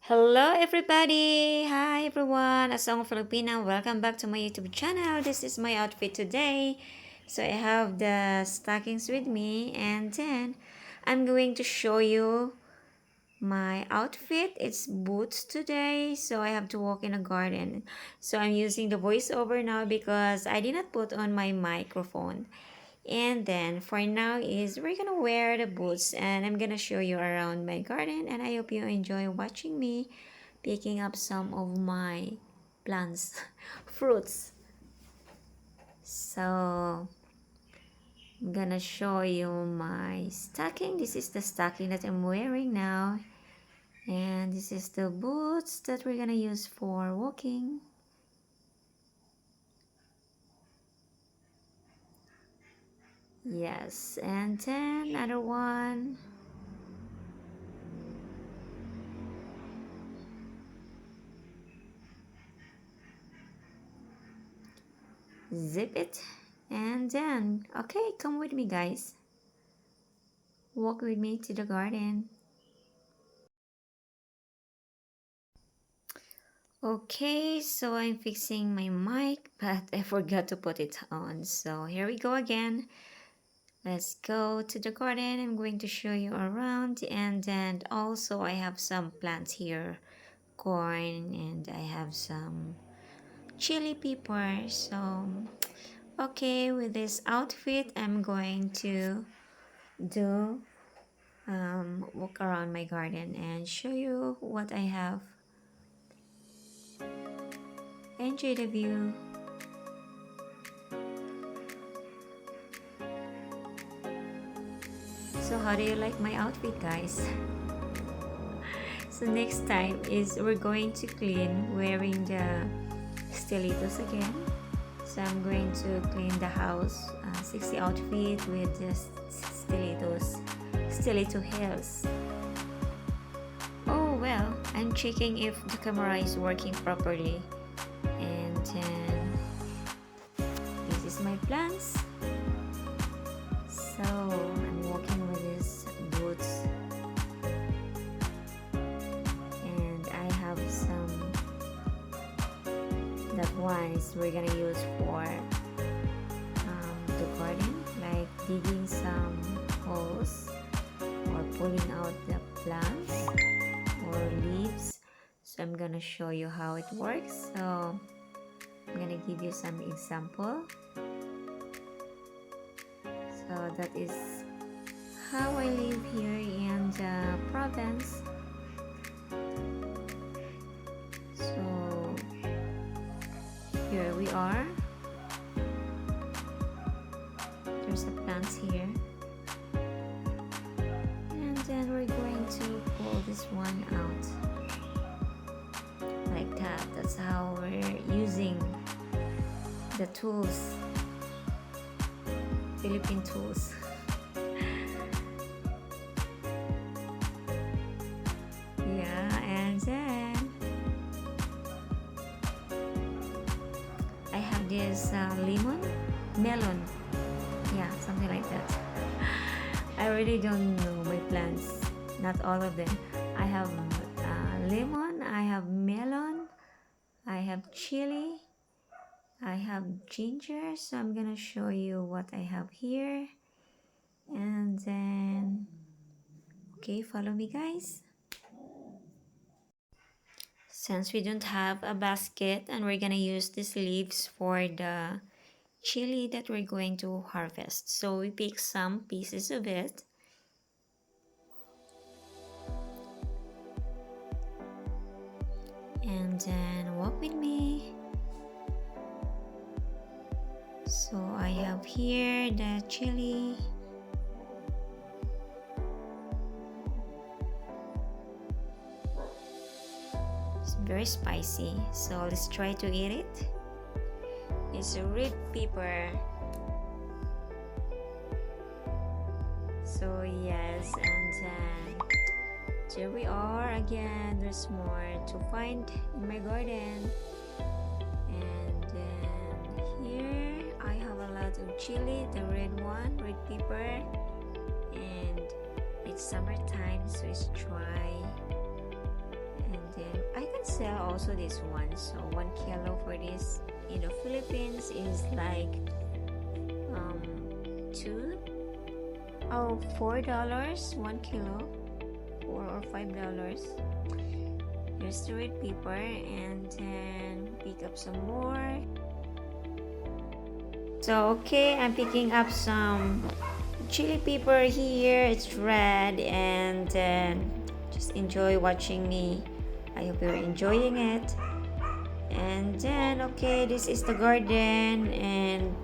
Hello everybody! Hi everyone! Asong Filipina, welcome back to my YouTube channel. This is my outfit today. So I have the stockings with me and then I'm going to show you my outfit. It's boots today, so I have to walk in a garden. So I'm using the voiceover now because I did not put on my microphone. And then for now is we're gonna wear the boots and I'm gonna show you around my garden, and I hope you enjoy watching me picking up some of my plants fruits. So I'm gonna show you my stocking. This is the stocking that I'm wearing now, and this is the boots that we're gonna use for walking. Yes, and then another one. Zip it, and then okay, come with me guys, walk with me to the garden. Okay, so I'm fixing my mic, but I forgot to put it on. So here we go again. Let's go to the garden. I'm going to show you around, and then also I have some plants here, corn, and I have some chili pepper. So okay, with this outfit, I'm going to do walk around my garden and show you what I have. Enjoy the view. So how do you like my outfit, guys? So next time is we're going to clean wearing the stilettos again. So I'm going to clean the house, 60 outfit with the stiletto heels. Oh well, I'm checking if the camera is working properly. And then this is my plants. So I'm walking with these boots, and I have some that ones we're gonna use for the garden, like digging some holes or pulling out the plants or leaves. So I'm gonna show you how it works. So I'm gonna give you some example. So that is how I live here in the province. So here we are. There's the plants here. And then we're going to pull this one out. Like that. That's how we're using the tools. Philippine tools. Yeah, and then I have this melon, yeah, something like that. I really don't know my plants, not all of them. I have lemon, I have melon, I have chili, I have ginger. So I'm gonna show you what I have here, and then okay, follow me guys. Since we don't have a basket, and we're gonna use these leaves for the chili that we're going to harvest, so we pick some pieces of it, and then walk with me. So I have here the chili. It's very spicy, so let's try to eat it. It's a red pepper. So yes, and then here we are again. There's more to find in my garden. And then here I have a lot of chili, the red one, red pepper. And it's summertime, so it's dry. And can sell also this one. So 1 kilo for this in the Philippines is like $4 1 kilo, $4 or $5. Here's the red pepper, and then pick up some more. So okay, I'm picking up some chili pepper here. It's red, and just enjoy watching me. I hope you're enjoying it. And then okay, this is the garden, and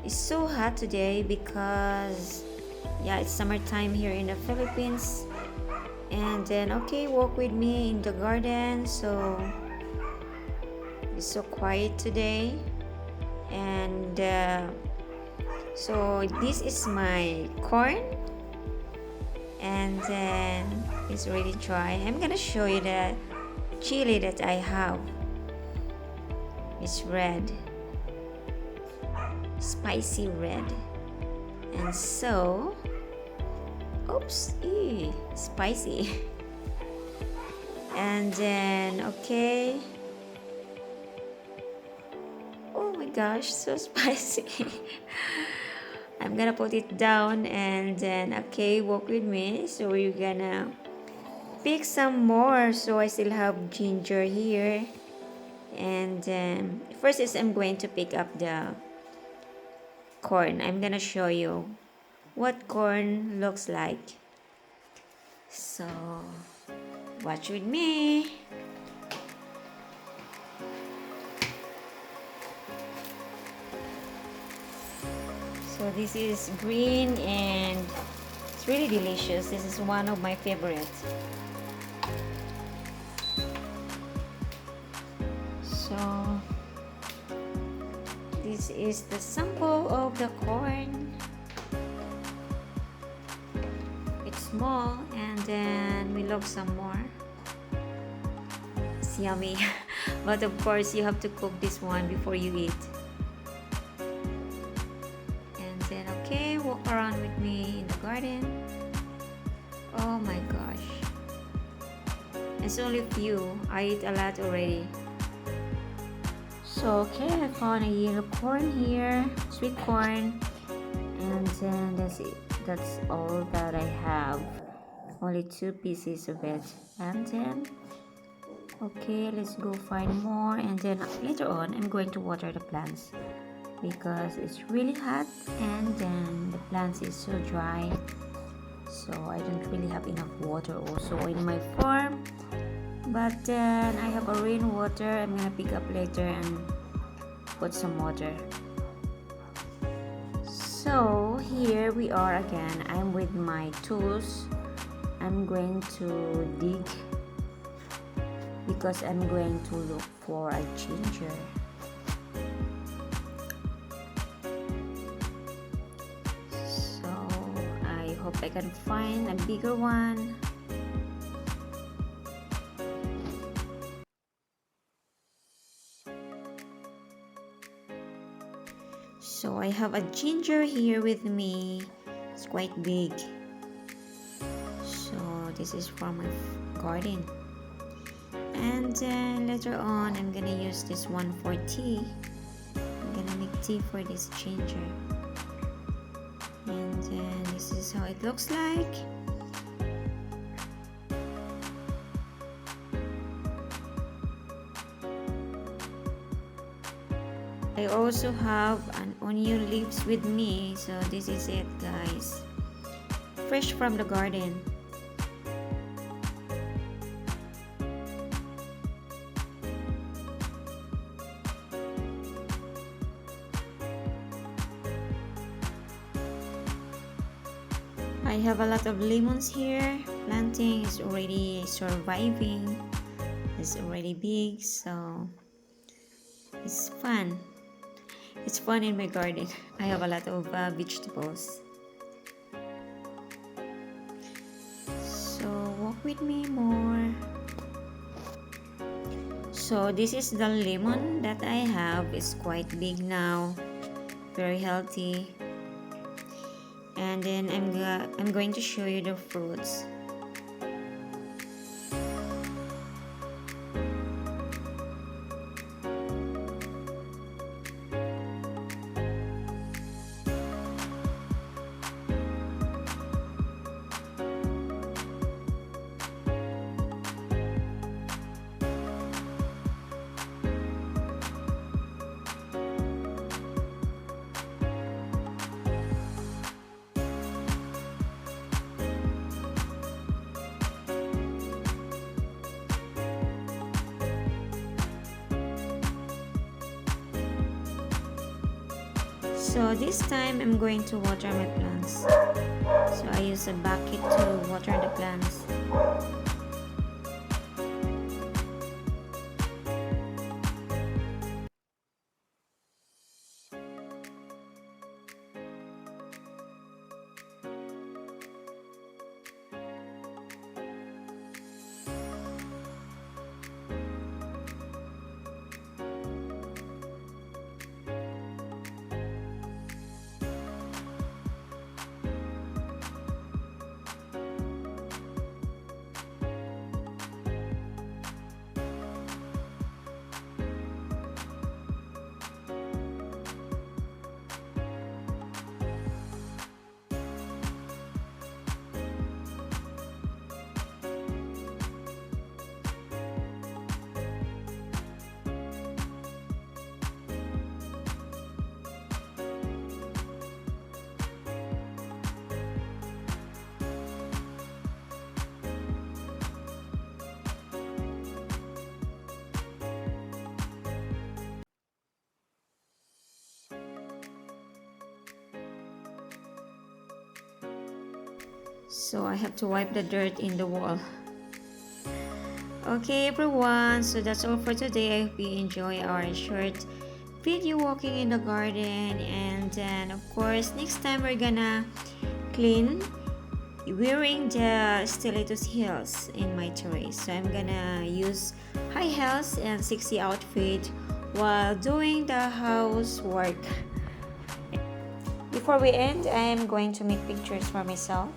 it's so hot today because yeah, it's summertime here in the Philippines. And then okay, walk with me in the garden. So it's so quiet today. And so this is my corn, and then it's really dry. I'm gonna show you the chili that I have. It's red, spicy red. And so oops, spicy. And then okay, oh my gosh, so spicy. I'm gonna put it down, and then okay, walk with me. So we're gonna pick some more. So I still have ginger here, and first is I'm going to pick up the corn. I'm gonna show you what corn looks like. So watch with me. So this is green and it's really delicious. This is one of my favorites. So this is the sample of the corn. It's small, and then we look some more. It's yummy. But of course you have to cook this one before you eat. Then okay, walk around with me in the garden. Oh my gosh, it's only few. I eat a lot already. So okay, I found a yellow corn here, sweet corn, and then that's it. That's all that I have. Only 2 pieces of it. And then okay, let's go find more, and then later on I'm going to water the plants because it's really hot, and then the plants is so dry, so I don't really have enough water also in my farm. But then I have a rainwater. I'm gonna pick up later and put some water. So here we are again. I'm with my tools. I'm going to dig because I'm going to look for a ginger. Hope I can find a bigger one. So I have a ginger here with me. It's quite big. So this is from my garden. And then later on I'm gonna use this one for tea. I'm gonna make tea for this ginger. And then this is how it looks like. I also have an onion leaves with me. So this is it, guys. Fresh from the garden. I have a lot of lemons here. Planting is already surviving. It's already big, so it's fun. It's fun in my garden. I have a lot of vegetables. So walk with me more. So this is the lemon that I have. It's quite big now. Very healthy. And then I'm going to show you the fruits. So this time I'm going to water my plants. So I use a bucket to water the plants. So I have to wipe the dirt in the wall. Okay everyone, so that's all for today. I hope you enjoy our short video walking in the garden, and then of course next time we're gonna clean wearing the stilettos heels in my terrace. So I'm gonna use high heels and sexy outfit while doing the housework. Before we end, I am going to make pictures for myself.